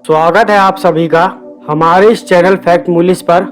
स्वागत है आप सभी का हमारे इस चैनल फैक्ट मूलिस पर।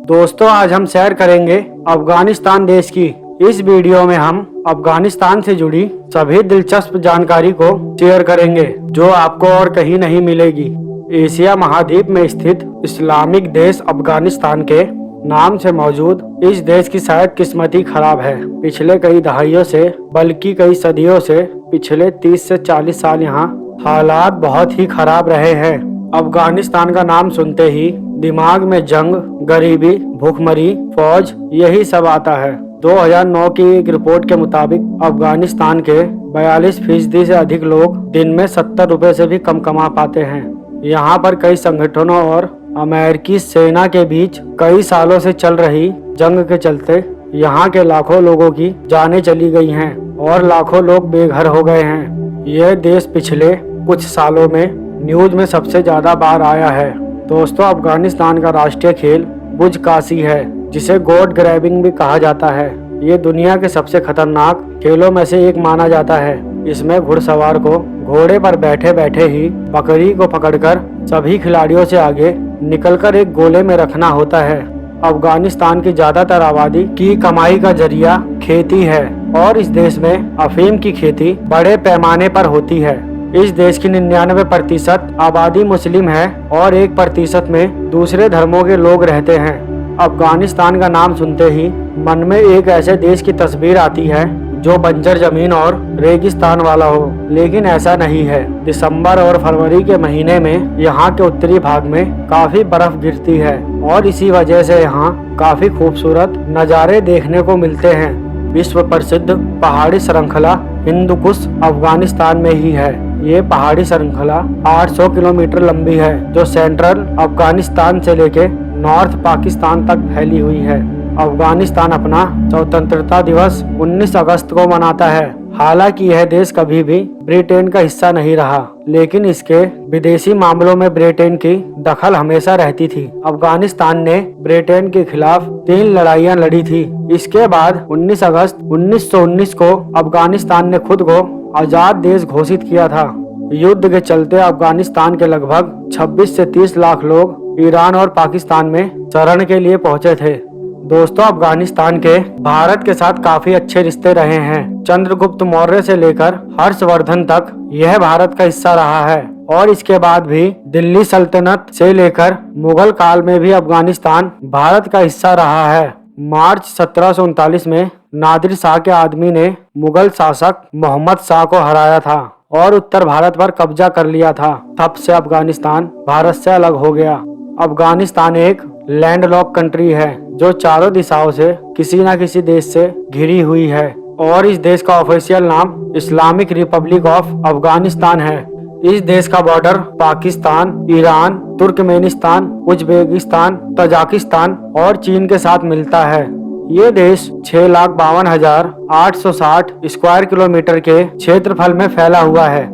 दोस्तों, आज हम शेयर करेंगे अफगानिस्तान देश की। इस वीडियो में हम अफगानिस्तान से जुड़ी सभी दिलचस्प जानकारी को शेयर करेंगे जो आपको और कहीं नहीं मिलेगी। एशिया महाद्वीप में स्थित इस्लामिक देश अफगानिस्तान के नाम से मौजूद इस देश की शायद किस्मत ही खराब है। पिछले कई दहाइयों से बल्कि कई सदियों से पिछले 30 से 40 साल यहाँ हालात बहुत ही खराब रहे हैं। अफगानिस्तान का नाम सुनते ही दिमाग में जंग, गरीबी, भूखमरी, फौज यही सब आता है। 2009 की एक रिपोर्ट के मुताबिक अफगानिस्तान के 42% से अधिक लोग दिन में 70 रुपए से भी कम कमा पाते हैं। यहाँ पर कई संगठनों और अमेरिकी सेना के बीच कई सालों से चल रही जंग के चलते यहाँ के लाखों लोगों की जानें चली गई हैं और लाखों लोग बेघर हो गए हैं। यह देश पिछले कुछ सालों में न्यूज में सबसे ज्यादा बार आया है। दोस्तों, अफगानिस्तान का राष्ट्रीय खेल बुजकाशी है, जिसे गोट ग्रैबिंग भी कहा जाता है। ये दुनिया के सबसे खतरनाक खेलों में से एक माना जाता है। इसमें घुड़सवार को घोड़े पर बैठे बैठे ही बकरी को पकड़कर सभी खिलाड़ियों से आगे निकलकर एक गोले में रखना होता है। अफगानिस्तान की ज्यादातर आबादी की कमाई का जरिया खेती है और इस देश में अफीम की खेती बड़े पैमाने पर होती है। इस देश की 99% आबादी मुस्लिम है और 1% में दूसरे धर्मों के लोग रहते हैं। अफगानिस्तान का नाम सुनते ही मन में एक ऐसे देश की तस्वीर आती है जो बंजर जमीन और रेगिस्तान वाला हो, लेकिन ऐसा नहीं है। दिसंबर और फरवरी के महीने में यहाँ के उत्तरी भाग में काफी बर्फ गिरती है और इसी वजह से यहाँ काफी खूबसूरत नज़ारे देखने को मिलते हैं। विश्व प्रसिद्ध पहाड़ी श्रृंखला हिंदू कुश अफगानिस्तान में ही है। ये पहाड़ी श्रृंखला 800 किलोमीटर लंबी है, जो सेंट्रल अफगानिस्तान से लेके नॉर्थ पाकिस्तान तक फैली हुई है। अफगानिस्तान अपना स्वतंत्रता दिवस 19 अगस्त को मनाता है। हालांकि यह देश कभी भी ब्रिटेन का हिस्सा नहीं रहा, लेकिन इसके विदेशी मामलों में ब्रिटेन की दखल हमेशा रहती थी। अफगानिस्तान ने ब्रिटेन के खिलाफ 3 लड़ाइयां लड़ी थी। इसके बाद 19 अगस्त 1919 को अफगानिस्तान ने खुद को आजाद देश घोषित किया था। युद्ध के चलते अफगानिस्तान के लगभग 26 से 30 लाख लोग ईरान और पाकिस्तान में शरण के लिए पहुंचे थे। दोस्तों, अफगानिस्तान के भारत के साथ काफी अच्छे रिश्ते रहे हैं। चंद्रगुप्त मौर्य से लेकर हर्षवर्धन तक यह भारत का हिस्सा रहा है और इसके बाद भी दिल्ली सल्तनत से लेकर मुगल काल में भी अफगानिस्तान भारत का हिस्सा रहा है। मार्च 1739 में नादिर शाह के आदमी ने मुगल शासक मोहम्मद शाह को हराया था और उत्तर भारत पर कब्जा कर लिया था। तब से अफगानिस्तान भारत से अलग हो गया। अफगानिस्तान एक लैंडलॉक कंट्री है जो चारों दिशाओं से किसी न किसी देश से घिरी हुई है और इस देश का ऑफिशियल नाम इस्लामिक रिपब्लिक ऑफ अफगानिस्तान है। इस देश का border Pakistan, Iran, Turkmenistan, Uzbekistan, Tajikistan और चीन के साथ मिलता है। ये देश 6,52,860 स्क्वायर किलोमीटर के क्षेत्रफल में फैला हुआ है।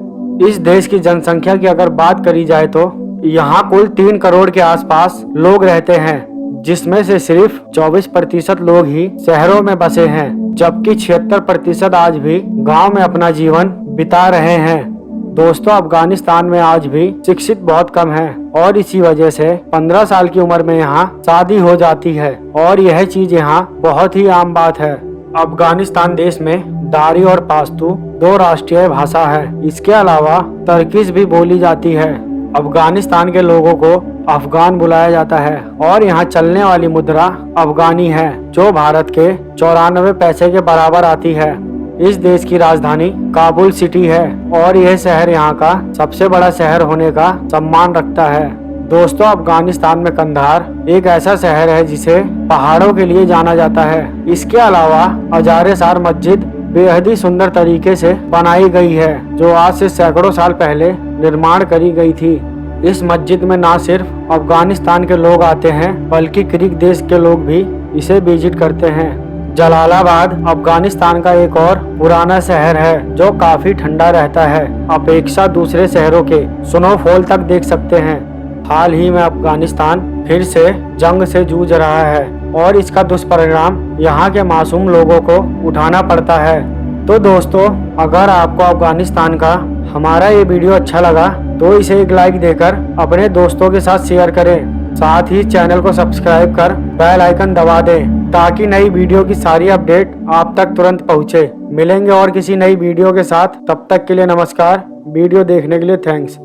इस देश की जनसंख्या की अगर बात करी जाए तो यहाँ कुल 3 करोड़ के आसपास लोग रहते हैं, जिसमें से सिर्फ 24% लोग ही शहरों में बसे हैं, जबकि 76% आज भी गांव में अपना जीवन बिता रहे हैं। दोस्तों, अफगानिस्तान में आज भी शिक्षित बहुत कम है और इसी वजह से 15 साल की उम्र में यहाँ शादी हो जाती है और यह चीज यहाँ बहुत ही आम बात है। अफगानिस्तान देश में दारी और पाश्तू 2 राष्ट्रीय भाषा है। इसके अलावा तर्किश भी बोली जाती है। अफगानिस्तान के लोगों को अफगान बुलाया जाता है और यहाँ चलने वाली मुद्रा अफगानी है, जो भारत के 94 पैसे के बराबर आती है। इस देश की राजधानी काबुल सिटी है और यह शहर यहाँ का सबसे बड़ा शहर होने का सम्मान रखता है। दोस्तों, अफगानिस्तान में कंधार एक ऐसा शहर है जिसे पहाड़ों के लिए जाना जाता है। इसके अलावा अजारे-सार मस्जिद बेहद ही सुंदर तरीके से बनाई गई है, जो आज से सैकड़ों साल पहले निर्माण करी गई थी। इस मस्जिद में न सिर्फ अफगानिस्तान के लोग आते हैं, बल्कि क्रिक देश के लोग भी इसे विजिट करते हैं। जलालाबाद अफगानिस्तान का एक और पुराना शहर है जो काफी ठंडा रहता है। अपेक्षा दूसरे शहरों के स्नोफॉल तक देख सकते हैं। हाल ही में अफगानिस्तान फिर से जंग से जूझ रहा है और इसका दुष्परिणाम यहाँ के मासूम लोगों को उठाना पड़ता है। तो दोस्तों, अगर आपको अफगानिस्तान का हमारा ये वीडियो अच्छा लगा तो इसे एक लाइक देकर अपने दोस्तों के साथ शेयर करें। साथ ही चैनल को सब्सक्राइब कर बेल आइकन दबा दें ताकि नई वीडियो की सारी अपडेट आप तक तुरंत पहुंचे। मिलेंगे और किसी नई वीडियो के साथ, तब तक के लिए नमस्कार। वीडियो देखने के लिए थैंक्स।